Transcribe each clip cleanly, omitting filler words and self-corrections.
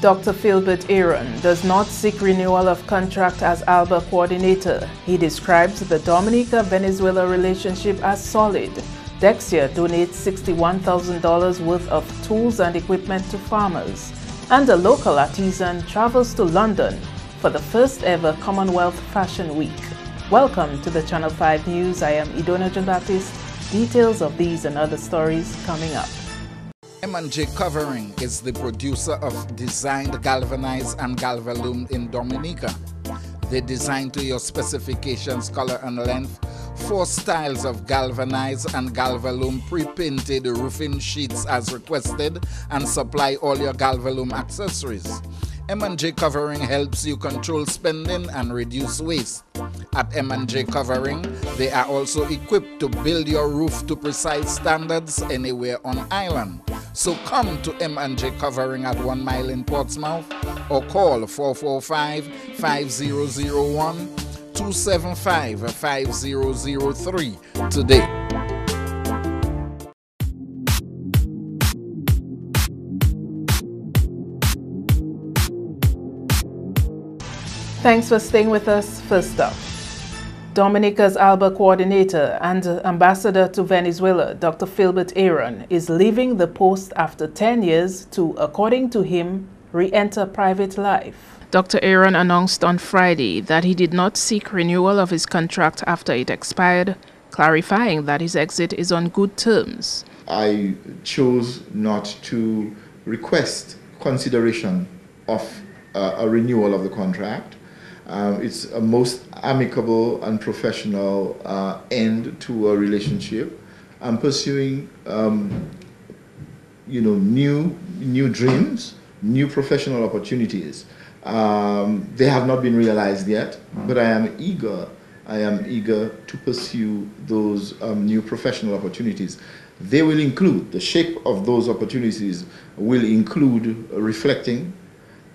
Dr. Philbert Aaron does not seek renewal of contract as ALBA coordinator. He describes the Dominica-Venezuela relationship as solid. Dexia donates $61,000 worth of tools and equipment to farmers. And a local artisan travels to London for the first ever Commonwealth Fashion Week. Welcome to the Channel 5 News. I am Idona Jean-Baptiste. Details of these and other stories coming up. M&J Covering is the producer of designed galvanized and galvalume in Dominica. They design to your specifications, color and length, 4 styles of galvanized and galvalume pre-painted roofing sheets as requested, and supply all your galvalume accessories. M&J Covering helps you control spending and reduce waste. At M&J Covering, they are also equipped to build your roof to precise standards anywhere on island. So come to M&J Covering at 1 Mile in Portsmouth or call 445-5001-275-5003 today. Thanks for staying with us. First up, Dominica's ALBA coordinator and ambassador to Venezuela, Dr. Philbert Aaron, is leaving the post after 10 years to, according to him, re-enter private life. Dr. Aaron announced on Friday that he did not seek renewal of his contract after it expired, clarifying that his exit is on good terms. I chose not to request consideration of a renewal of the contract. It's a most amicable and professional end to a relationship. I'm pursuing, new dreams, new professional opportunities. They have not been realized yet, but I am eager to pursue those new professional opportunities. They will include, the shape of those opportunities will include reflecting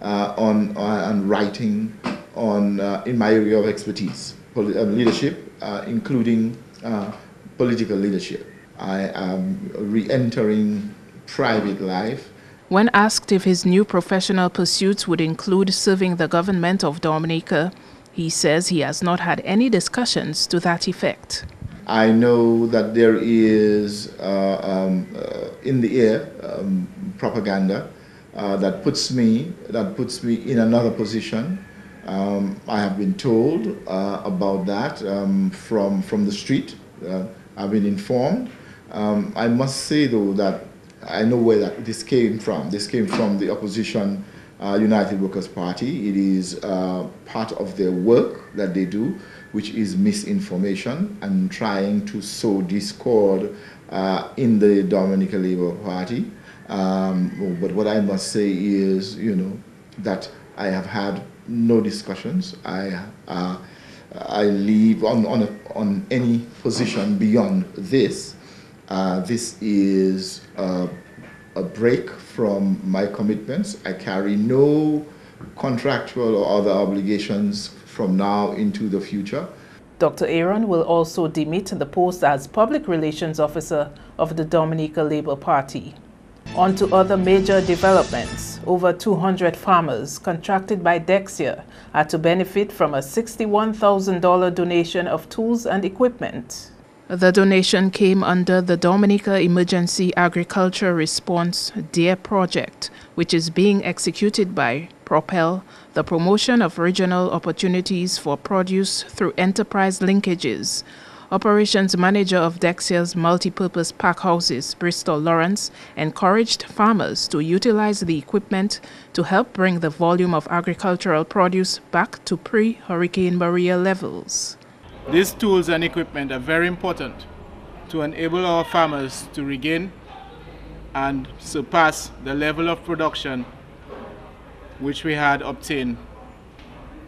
on and writing on in my area of expertise, leadership, including political leadership. I am re-entering private life. When asked if his new professional pursuits would include serving the government of Dominica, he says he has not had any discussions to that effect. I know that there is in the air propaganda that puts me in another position. I have been told about that from the street. I've been informed. I must say, though, that I know where this came from. This came from the opposition United Workers' Party. It is part of their work that they do, which is misinformation and trying to sow discord in the Dominica Labour Party. But what I must say is, that I have had no discussions. I leave on any position beyond this. This is a break from my commitments. I carry no contractual or other obligations from now into the future. Dr. Aaron will also demit the post as Public Relations Officer of the Dominica Labour Party. On to other major developments. Over 200 farmers contracted by Dexia are to benefit from a $61,000 donation of tools and equipment. The donation came under the Dominica Emergency Agriculture Response DARE project, which is being executed by Propel, the promotion of regional opportunities for produce through enterprise linkages. Operations Manager of Dexia's multi-purpose pack houses, Bristol Lawrence, encouraged farmers to utilize the equipment to help bring the volume of agricultural produce back to pre-Hurricane Maria levels. These tools and equipment are very important to enable our farmers to regain and surpass the level of production which we had obtained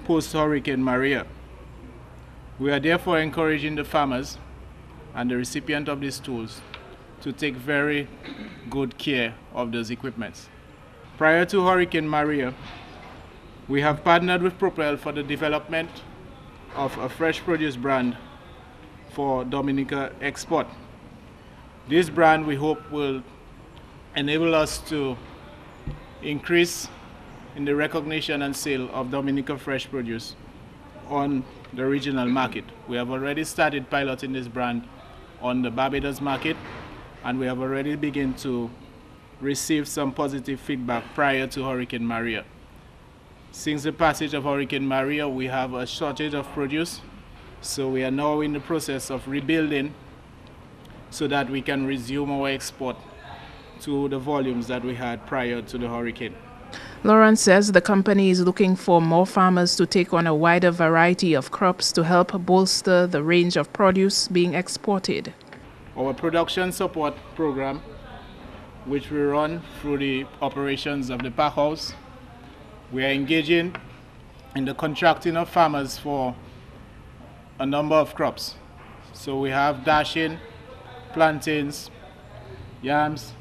post-Hurricane Maria. We are therefore encouraging the farmers and the recipient of these tools to take very good care of those equipments. Prior to Hurricane Maria, we have partnered with Propel for the development of a fresh produce brand for Dominica export. This brand, we hope, will enable us to increase in the recognition and sale of Dominica fresh produce on the regional market. We have already started piloting this brand on the Barbados market, and we have already begun to receive some positive feedback prior to Hurricane Maria. Since the passage of Hurricane Maria, we have a shortage of produce, so we are now in the process of rebuilding so that we can resume our export to the volumes that we had prior to the hurricane. Lawrence says the company is looking for more farmers to take on a wider variety of crops to help bolster the range of produce being exported. Our production support program, which we run through the operations of the pack house, we are engaging in the contracting of farmers for a number of crops. So we have dashing, plantains, yams,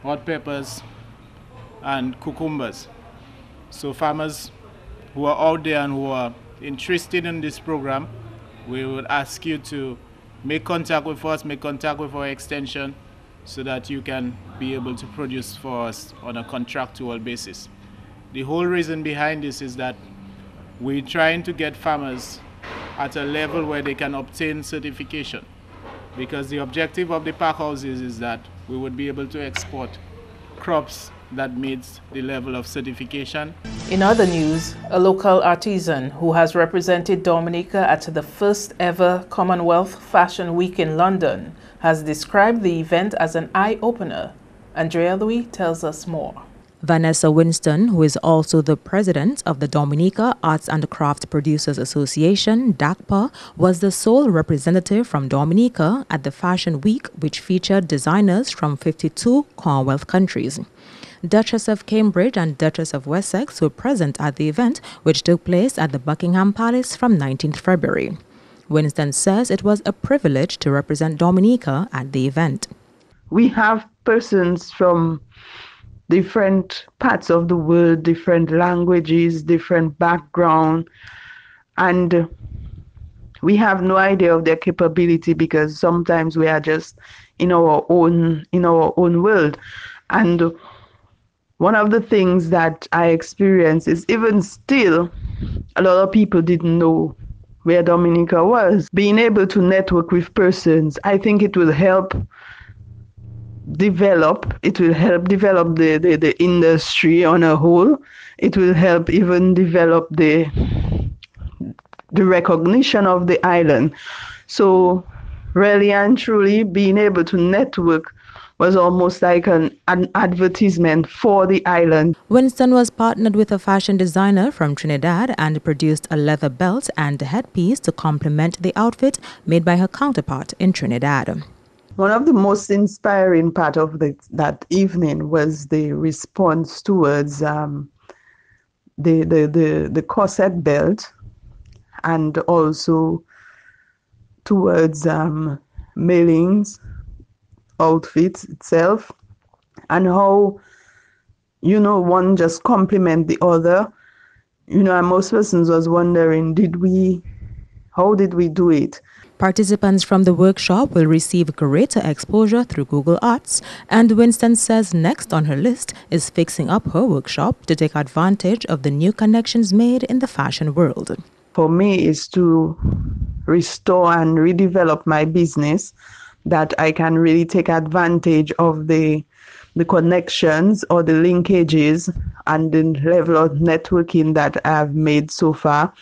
hot peppers, and cucumbers. So farmers who are out there and who are interested in this program, we would ask you to make contact with us, make contact with our extension, so that you can be able to produce for us on a contractual basis. The whole reason behind this is that we're trying to get farmers at a level where they can obtain certification, because the objective of the pack houses is that we would be able to export crops that meets the level of certification. In other news, a local artisan who has represented Dominica at the first ever Commonwealth Fashion Week in London has described the event as an eye-opener. Andrea Louis tells us more. Vanessa Winston, who is also the president of the Dominica Arts and Craft Producers Association, DACPA, was the sole representative from Dominica at the Fashion Week, which featured designers from 52 Commonwealth countries. Duchess of Cambridge and Duchess of Wessex were present at the event, which took place at the Buckingham Palace from 19th February. Winston says it was a privilege to represent Dominica at the event. We have persons from different parts of the world, different languages, different background, and we have no idea of their capability because sometimes we are just in our own world. And one of the things that I experienced is even still, a lot of people didn't know where Dominica was. Being able to network with persons, I think it will help develop the industry on a whole. It will help even develop the recognition of the island. So really and truly, being able to network was almost like an advertisement for the island. Winston was partnered with a fashion designer from Trinidad and produced a leather belt and headpiece to complement the outfit made by her counterpart in Trinidad. One of the most inspiring part of that evening was the response towards the corset belt, and also towards Mailing's outfits itself, and how one just complement the other. And most persons was wondering, how did we do it? Participants from the workshop will receive greater exposure through Google Arts, and Winston says next on her list is fixing up her workshop to take advantage of the new connections made in the fashion world. For me is to restore and redevelop my business, that I can really take advantage of the connections or the linkages and the level of networking that I've made so far.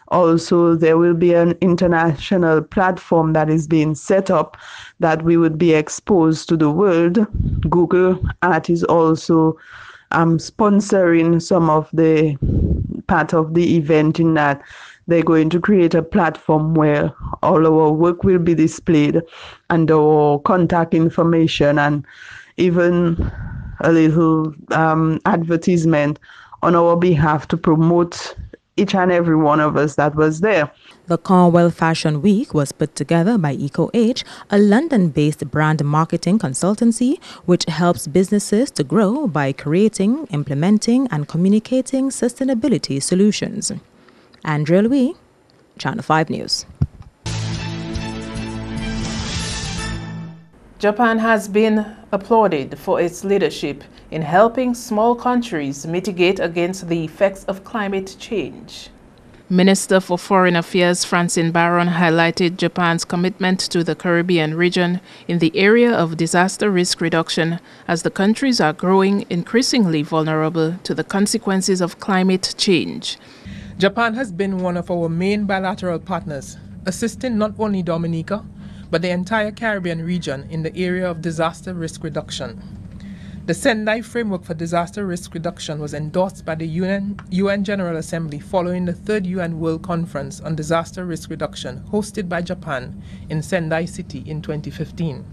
Also, there will be an international platform that is being set up that we would be exposed to the world. Google Art is also sponsoring some of the part of the event, in that they're going to create a platform where all our work will be displayed and our contact information, and even a little advertisement on our behalf to promote each and every one of us that was there. The Commonwealth Fashion Week was put together by EcoH, a London-based brand marketing consultancy which helps businesses to grow by creating, implementing, and communicating sustainability solutions. Andrea Louis, Channel 5 News. Japan has been applauded for its leadership in helping small countries mitigate against the effects of climate change. Minister for Foreign Affairs Francine Baron highlighted Japan's commitment to the Caribbean region in the area of disaster risk reduction as the countries are growing increasingly vulnerable to the consequences of climate change. Japan has been one of our main bilateral partners, assisting not only Dominica, but the entire Caribbean region in the area of disaster risk reduction. The Sendai Framework for Disaster Risk Reduction was endorsed by the UN General Assembly following the 3rd UN World Conference on Disaster Risk Reduction hosted by Japan in Sendai City in 2015.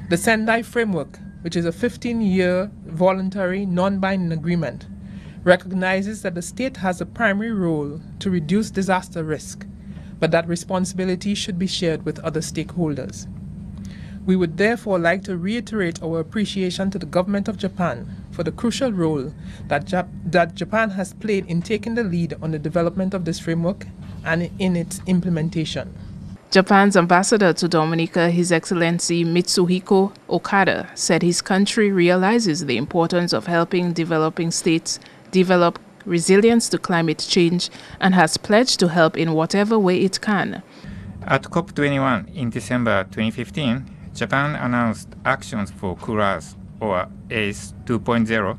The Sendai Framework, which is a 15-year voluntary non-binding agreement, recognizes that the state has a primary role to reduce disaster risk, but that responsibility should be shared with other stakeholders. We would therefore like to reiterate our appreciation to the government of Japan for the crucial role that Japan has played in taking the lead on the development of this framework and in its implementation. Japan's ambassador to Dominica, His Excellency Mitsuhiko Okada, said his country realizes the importance of helping developing states develop resilience to climate change and has pledged to help in whatever way it can. At COP21 in December 2015, Japan announced Actions for Cool Earth, or ACE 2.0,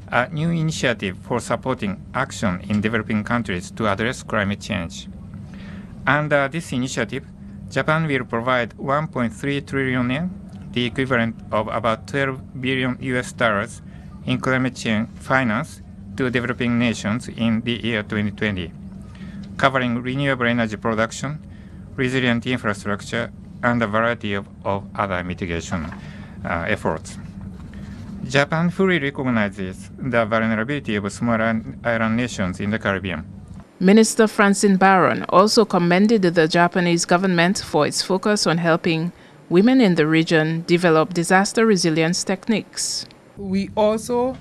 a new initiative for supporting action in developing countries to address climate change. Under this initiative, Japan will provide 1.3 trillion yen, the equivalent of about $12 billion in climate change finance to developing nations in the year 2020, covering renewable energy production, resilient infrastructure, and a variety of other mitigation efforts. Japan fully recognizes the vulnerability of small island nations in the Caribbean. Minister Francine Baron also commended the Japanese government for its focus on helping women in the region develop disaster resilience techniques. We also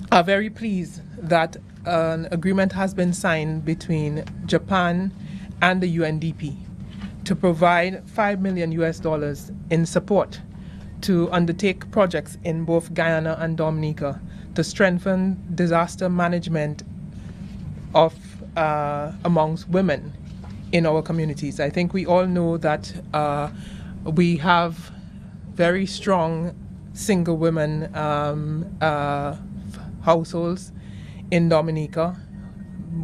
are very pleased that an agreement has been signed between Japan and the UNDP to provide $5 million in support to undertake projects in both Guyana and Dominica to strengthen disaster management of amongst women in our communities. I think we all know that we have very strong single women households in Dominica,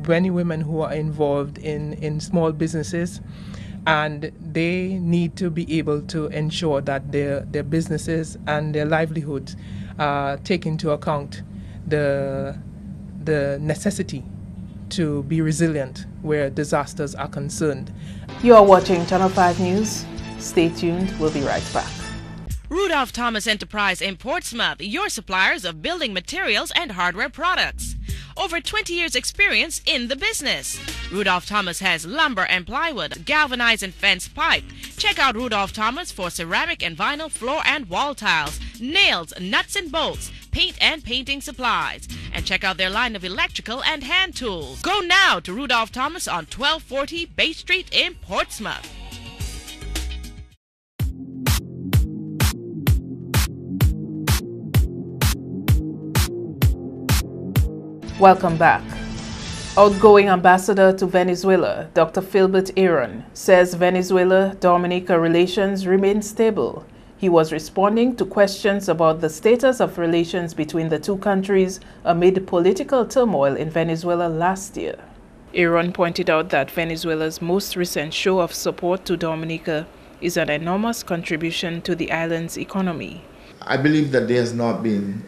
many women who are involved in small businesses, and they need to be able to ensure that their businesses and their livelihoods take into account the necessity to be resilient where disasters are concerned. You are watching Channel 5 News. Stay tuned. We'll be right back. Rudolph Thomas Enterprise in Portsmouth, your suppliers of building materials and hardware products. Over 20 years experience in the business. Rudolph Thomas has lumber and plywood, galvanized and fence pipe. Check out Rudolph Thomas for ceramic and vinyl floor and wall tiles, nails, nuts and bolts, paint and painting supplies. And check out their line of electrical and hand tools. Go now to Rudolph Thomas on 1240 Bay Street in Portsmouth. Welcome back. Outgoing ambassador to Venezuela, Dr. Philbert Aaron, says Venezuela-Dominica relations remain stable. He was responding to questions about the status of relations between the two countries amid political turmoil in Venezuela last year. Aaron pointed out that Venezuela's most recent show of support to Dominica is an enormous contribution to the island's economy. I believe that there has not been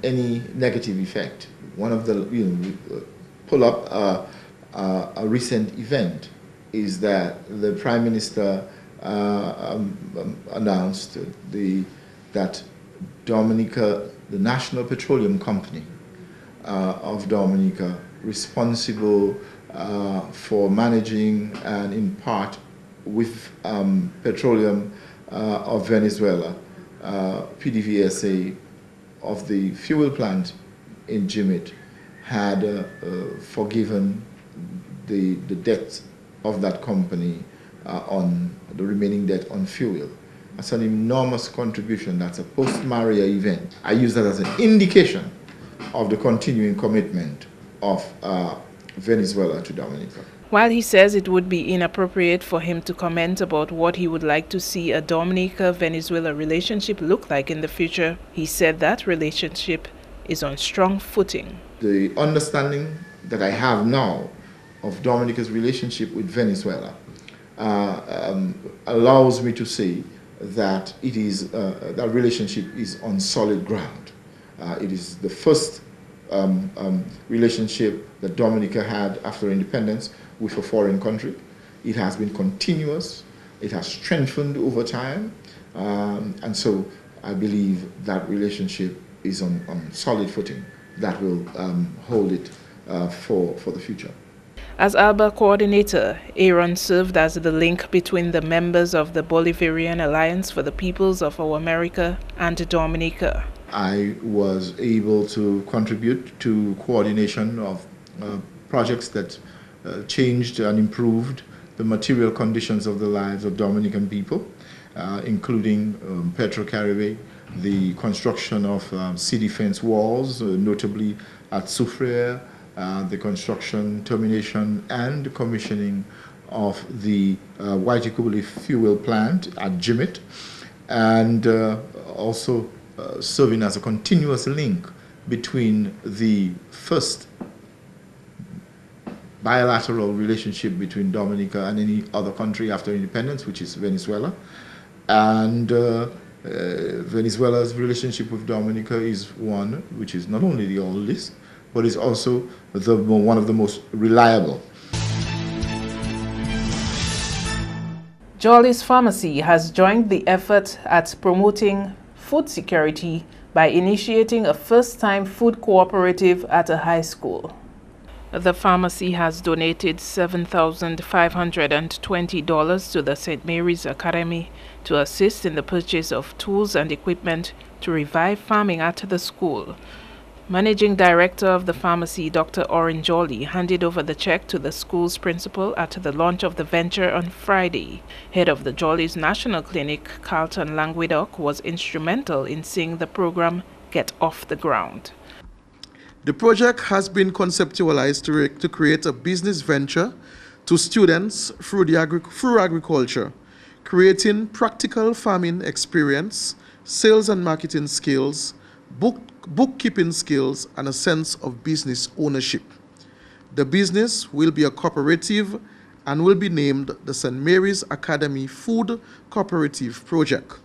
any negative effect. One of the, pull up a recent event is that the Prime Minister announced that Dominica, the National Petroleum Company of Dominica, responsible for managing and in part with petroleum of Venezuela, PDVSA of the fuel plant in Jimit had forgiven the debt of that company on the remaining debt on fuel. That's an enormous contribution. That's a post-Maria event. I use that as an indication of the continuing commitment of Venezuela to Dominica. While he says it would be inappropriate for him to comment about what he would like to see a Dominica-Venezuela relationship look like in the future, he said that relationship is on strong footing. The understanding that I have now of Dominica's relationship with Venezuela allows me to say that it is that relationship is on solid ground. It is the first relationship that Dominica had after independence with a foreign country. It has been continuous. It has strengthened over time, and so I believe that relationship is on solid footing. That will hold it for the future. As ALBA coordinator, Aaron served as the link between the members of the Bolivarian Alliance for the Peoples of Our America and Dominica. I was able to contribute to coordination of projects that changed and improved the material conditions of the lives of Dominican people, including Petrocaribe, the construction of sea defense walls, notably at Soufriere, the construction, termination, and commissioning of the Waitikubuli fuel plant at Jimit, and also serving as a continuous link between the first bilateral relationship between Dominica and any other country after independence, which is Venezuela, and Venezuela's relationship with Dominica is one which is not only the oldest, but is also one of the most reliable. Jolly's Pharmacy has joined the effort at promoting food security by initiating a first-time food cooperative at a high school. The pharmacy has donated $7,520 to the St. Mary's Academy to assist in the purchase of tools and equipment to revive farming at the school. Managing Director of the pharmacy, Dr. Oren Jolly, handed over the check to the school's principal at the launch of the venture on Friday. Head of the Jolly's National Clinic, Carlton Languedoc, was instrumental in seeing the program get off the ground. The project has been conceptualized to create a business venture to students through agriculture, creating practical farming experience, sales and marketing skills, bookkeeping skills, and a sense of business ownership. The business will be a cooperative and will be named the St. Mary's Academy Food Cooperative Project.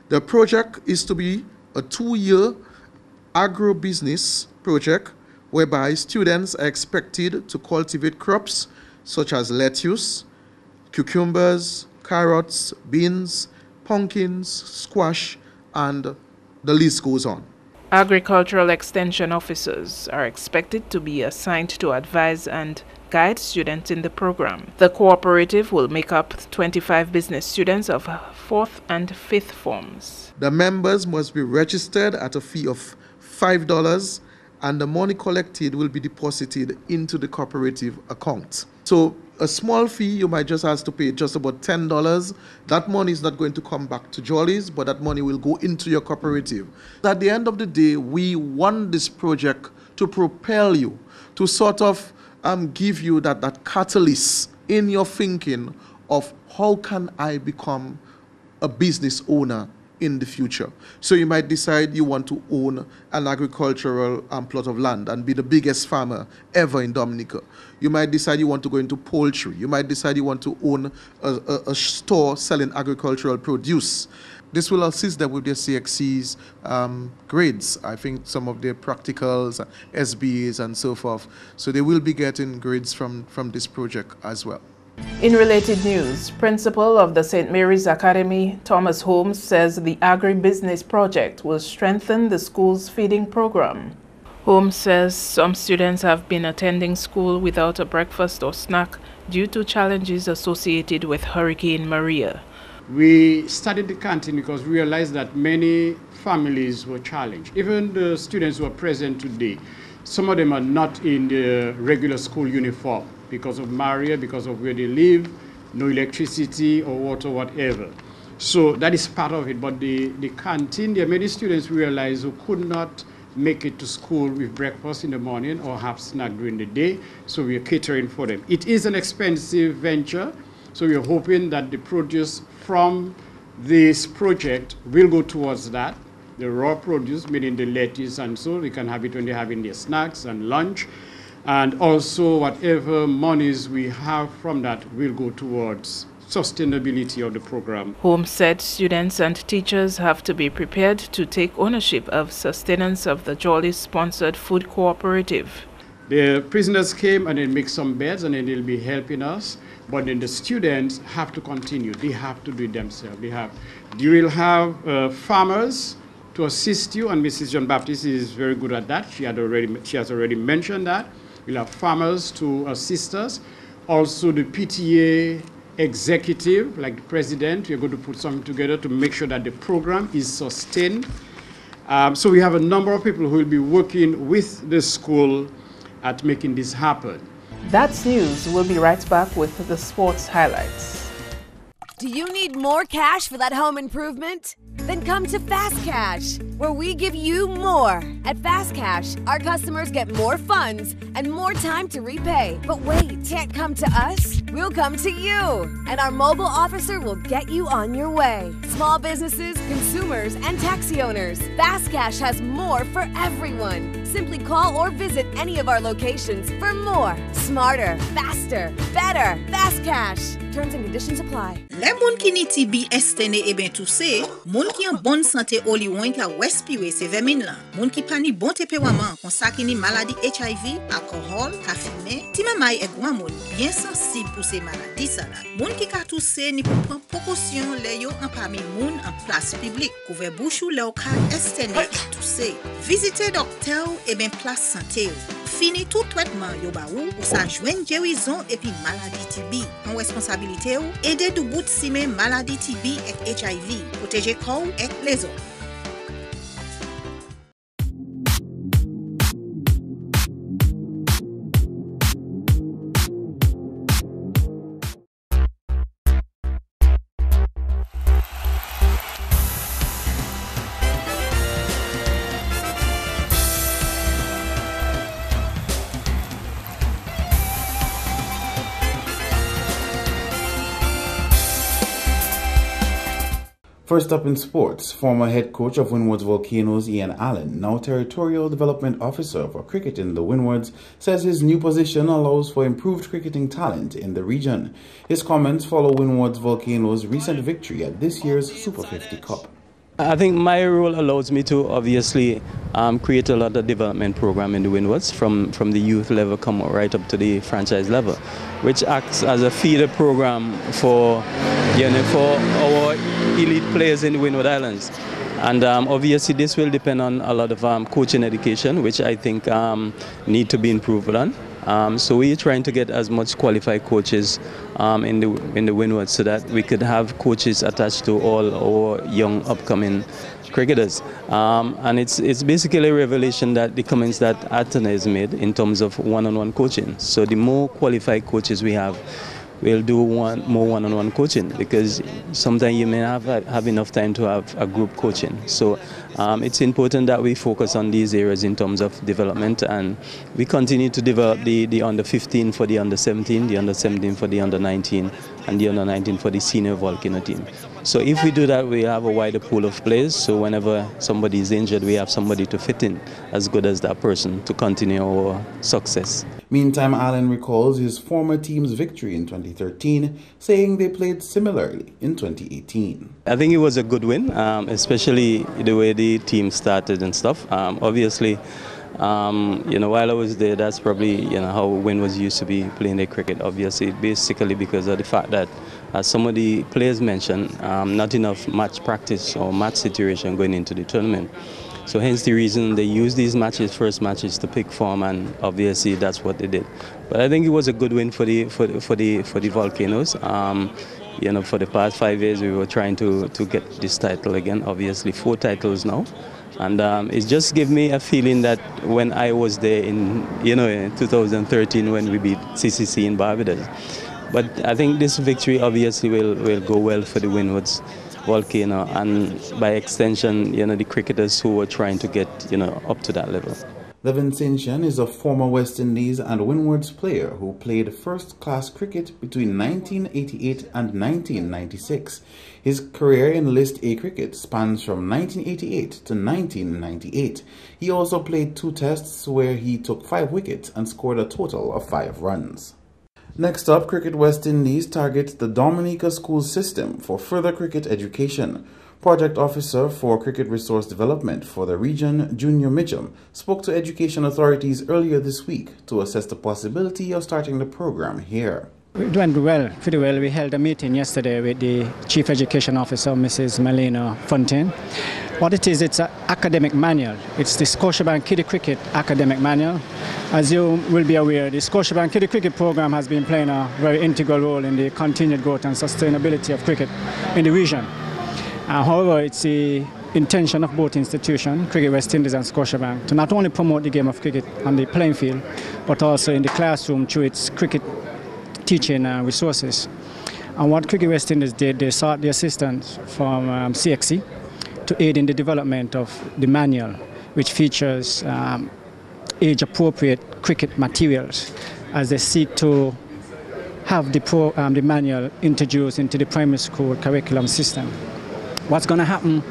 The project is to be a 2-year agro-business project whereby students are expected to cultivate crops such as lettuce, cucumbers, carrots, beans, pumpkins, squash, and the list goes on. Agricultural Extension officers are expected to be assigned to advise and guide students in the program. The cooperative will make up 25 business students of 4th and 5th forms. The members must be registered at a fee of $5, and the money collected will be deposited into the cooperative account. So a small fee, you might just have to pay just about $10. That money is not going to come back to Jolly's, but that money will go into your cooperative. At the end of the day, we want this project to propel you, to sort of give you that catalyst in your thinking of how can I become a business owner in the future. So you might decide you want to own an agricultural plot of land and be the biggest farmer ever in Dominica. You might decide you want to go into poultry. You might decide you want to own a store selling agricultural produce. This will assist them with their CXC's grades. I think some of their practicals, SBAs, and so forth. So they will be getting grades from this project as well. In related news, Principal of the St. Mary's Academy, Thomas Holmes, says the agribusiness project will strengthen the school's feeding program. Holmes says some students have been attending school without a breakfast or snack due to challenges associated with Hurricane Maria. We started the canteen because we realized that many families were challenged. Even the students who are present today, some of them are not in the regular school uniform because of Maria, because of where they live, no electricity or water, whatever. So that is part of it. But the canteen, there are many students realize who could not make it to school with breakfast in the morning or have snack during the day. So we are catering for them. It is an expensive venture. So we are hoping that the produce from this project will go towards that. The raw produce, meaning the lettuce and so, they can have it when they're having their snacks and lunch. And also whatever monies we have from that will go towards sustainability of the program. Holmes said students and teachers have to be prepared to take ownership of sustenance of the Jolly-sponsored food cooperative. The prisoners came and they make some beds and then they'll be helping us, but then the students have to continue. They have to do it themselves. You will have farmers to assist you, and Mrs. John Baptiste is very good at that. She has already mentioned that. We'll have farmers to assist us. Also the PTA executive, like the president, we're going to put something together to make sure that the program is sustained. So we have a number of people who will be working with the school at making this happen. That's news. We'll be right back with the sports highlights. Do you need more cash for that home improvement? Then come to Fast Cash, where we give you more. At Fast Cash, our customers get more funds and more time to repay. But wait, can't come to us? We'll come to you, and our mobile officer will get you on your way. Small businesses, consumers, and taxi owners. Fast Cash has more for everyone. Simply call or visit any of our locations for more. Smarter, faster, better. Fast Cash. Terms and conditions apply. Les moun ki ni TB estene e ben tousse, moun ki en bonne santé oli wen ka respire se vermine la. Moun ki pa ni bon tempérament kon sa ki ni maladie HIV, alcool, ka fumé, ti mamay e grand moun bien sensible pour ces maladies ça là. Moun ki ka tousse ni pou prendre précaution le yo en parmi moun en place publique. Couvert bouche ou le ka estene e tousse. Visiter docteur e ben place santé. Fini tout traitement yo ba ou sa joindre guérison et puis maladie TB. En responsabilité ou aider du bout de maladie TB et HIV, protéger corps et les autres. First up in sports, former head coach of Windward's Volcanoes, Ian Allen, now Territorial Development Officer for cricket in the Windwards, says his new position allows for improved cricketing talent in the region. His comments follow Windward's Volcanoes' recent victory at this year's Super 50 Cup. I think my role allows me to obviously create a lot of development program in the Windwards from the youth level come right up to the franchise level, which acts as a feeder program for our elite players in the Windward Islands. And obviously this will depend on a lot of coaching education, which I think need to be improved on. So we're trying to get as much qualified coaches in the Windward so that we could have coaches attached to all our young upcoming cricketers. And it's basically a revelation that the comments that Atana has made in terms of one-on-one coaching. So the more qualified coaches we have, we'll do more one-on-one coaching, because sometimes you may have enough time to have a group coaching. So it's important that we focus on these areas in terms of development, and we continue to develop the under 15 for the under 17, the under 17 for the under 19, and the under 19 for the senior Volcano team. So if we do that, we have a wider pool of players, so whenever somebody is injured, we have somebody to fit in as good as that person to continue our success. Meantime, Allen recalls his former team's victory in 2013, saying they played similarly in 2018. I think it was a good win, especially the way the team started and stuff. Obviously, while I was there, that's probably how Windward used to be playing their cricket. Obviously, basically because of the fact that, as some of the players mentioned, not enough match practice or match situation going into the tournament. So hence the reason they use these first matches to pick form, and obviously that's what they did. But I think it was a good win for the Volcanoes. For the past 5 years we were trying to get this title again. Obviously 4 titles now, and it just gave me a feeling that when I was there in 2013 when we beat CCC in Barbados. But I think this victory obviously will go well for the Windwards. volcano, and by extension, the cricketers who were trying to get, up to that level. The Vincentian is a former West Indies and Windwards player who played first-class cricket between 1988 and 1996. His career in List A cricket spans from 1988 to 1998. He also played 2 tests where he took 5 wickets and scored a total of 5 runs. Next up, Cricket West Indies targets the Dominica school system for further cricket education. Project Officer for Cricket Resource Development for the region, Junior Mitchum, spoke to education authorities earlier this week to assess the possibility of starting the program here. It went well, pretty well. We held a meeting yesterday with the Chief Education Officer, Mrs. Melina Fontaine. What it is, it's an academic manual. It's the Scotiabank Kiddie Cricket Academic Manual. As you will be aware, the Scotiabank Kiddie Cricket program has been playing a very integral role in the continued growth and sustainability of cricket in the region. However, it's the intention of both institutions, Cricket West Indies and Scotiabank, to not only promote the game of cricket on the playing field, but also in the classroom through its cricket teaching resources. And what Cricket West Indies did, they sought the assistance from CXC to aid in the development of the manual, which features age-appropriate cricket materials as they seek to have the manual introduced into the primary school curriculum system. What's going to happen,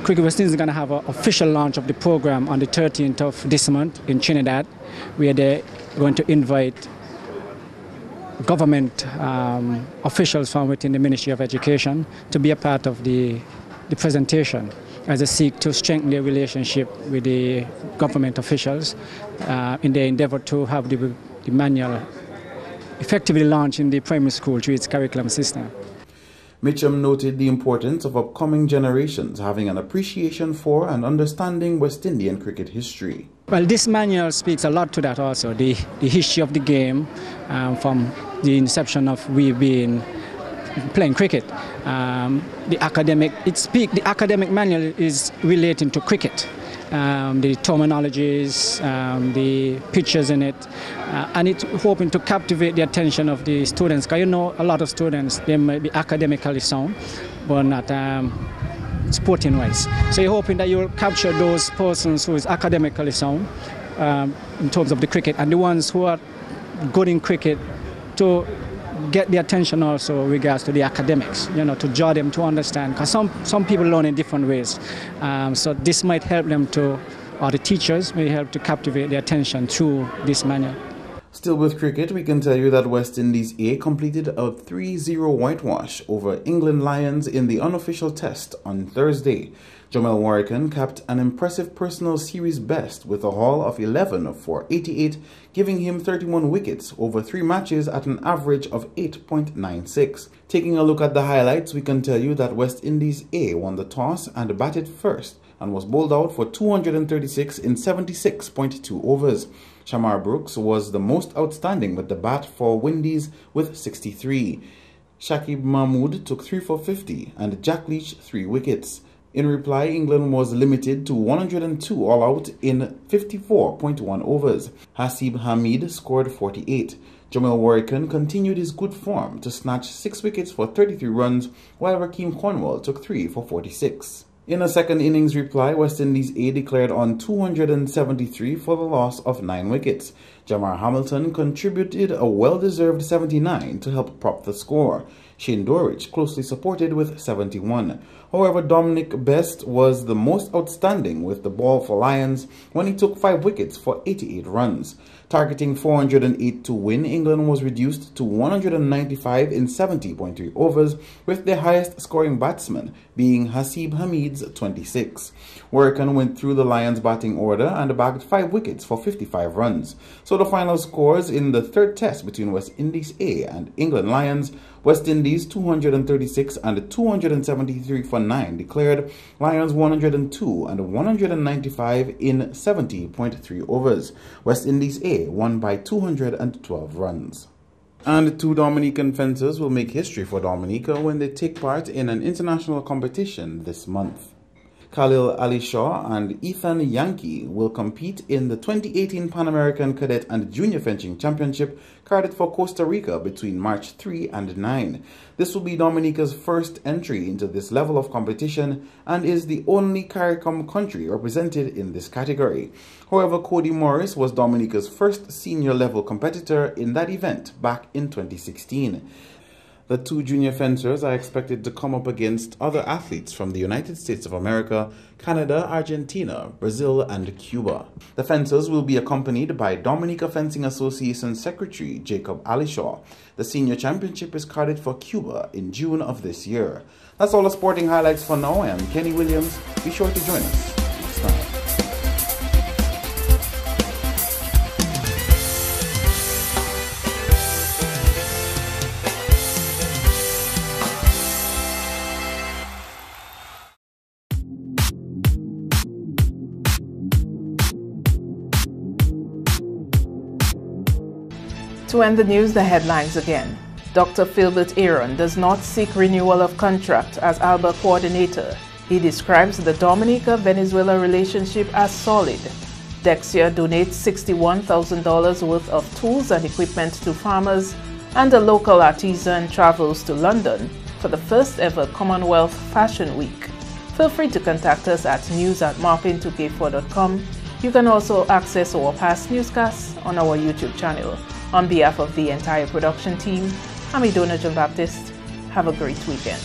Cricket West Indies is going to have an official launch of the program on the 13th of this month in Trinidad, where they're going to invite government officials from within the Ministry of Education to be a part of the presentation as they seek to strengthen their relationship with the government officials in their endeavor to have the manual effectively launched in the primary school through its curriculum system. Mitchum noted the importance of upcoming generations having an appreciation for and understanding West Indian cricket history. Well, this manual speaks a lot to that also, the history of the game from the inception of we being playing cricket. The academic manual is relating to cricket. The terminologies, the pictures in it, and it's hoping to captivate the attention of the students. Because a lot of students, they might be academically sound, but not sporting-wise. So you're hoping that you'll capture those persons who is academically sound in terms of the cricket, and the ones who are good in cricket to get the attention also regards to the academics, to draw them to understand, because some people learn in different ways. So this might help them to, or the teachers may help to captivate their attention through this manual. Still with cricket, we can tell you that West Indies A completed a 3-0 whitewash over England Lions in the unofficial test on Thursday. Jamel Warrican capped an impressive personal series best with a haul of 11 for 88, giving him 31 wickets over 3 matches at an average of 8.96. Taking a look at the highlights, we can tell you that West Indies A won the toss and batted first and was bowled out for 236 in 76.2 overs. Shamar Brooks was the most outstanding with the bat for Windies with 63. Shakib Mahmood took 3 for 50 and Jack Leach 3 wickets. In reply, England was limited to 102 all out in 54.1 overs. Hasib Hamid scored 48. Jamel Warrican continued his good form to snatch 6 wickets for 33 runs, while Rakeem Cornwall took 3 for 46. In a second innings reply, West Indies A declared on 273 for the loss of 9 wickets. Jamar Hamilton contributed a well-deserved 79 to help prop the score. Shane Dorich closely supported with 71. However, Dominic Best was the most outstanding with the ball for Lions when he took 5 wickets for 88 runs. Targeting 408 to win, England was reduced to 195 in 70.3 overs, with their highest scoring batsman being Hasib Hamid's 26. Warrican went through the Lions batting order and bagged 5 wickets for 55 runs. So the final scores in the third test between West Indies A and England Lions: West Indies 236 and 273 for 9 declared, Lions 102 and 195 in 70.3 overs. West Indies A won by 212 runs. And 2 Dominican fencers will make history for Dominica when they take part in an international competition this month. Khalil Ali Shaw and Ethan Yankee will compete in the 2018 Pan American Cadet and Junior Fencing Championship carried for Costa Rica between March 3 and 9. This will be Dominica's first entry into this level of competition and is the only CARICOM country represented in this category. However, Cody Morris was Dominica's first senior level competitor in that event back in 2016. The two junior fencers are expected to come up against other athletes from the United States of America, Canada, Argentina, Brazil, and Cuba. The fencers will be accompanied by Dominica Fencing Association Secretary Jacob Alishaw. The senior championship is carded for Cuba in June of this year. That's all the sporting highlights for now. I am Kenny Williams. Be sure to join us next time. To end the news, the headlines again. Dr. Philbert Aaron does not seek renewal of contract as ALBA coordinator. He describes the Dominica-Venezuela relationship as solid. Dexia donates $61,000 worth of tools and equipment to farmers, and a local artisan travels to London for the first ever Commonwealth Fashion Week. Feel free to contact us at news@marpin2k4.com. You can also access our past newscasts on our YouTube channel. On behalf of the entire production team, I'm Idona John Baptist. Have a great weekend.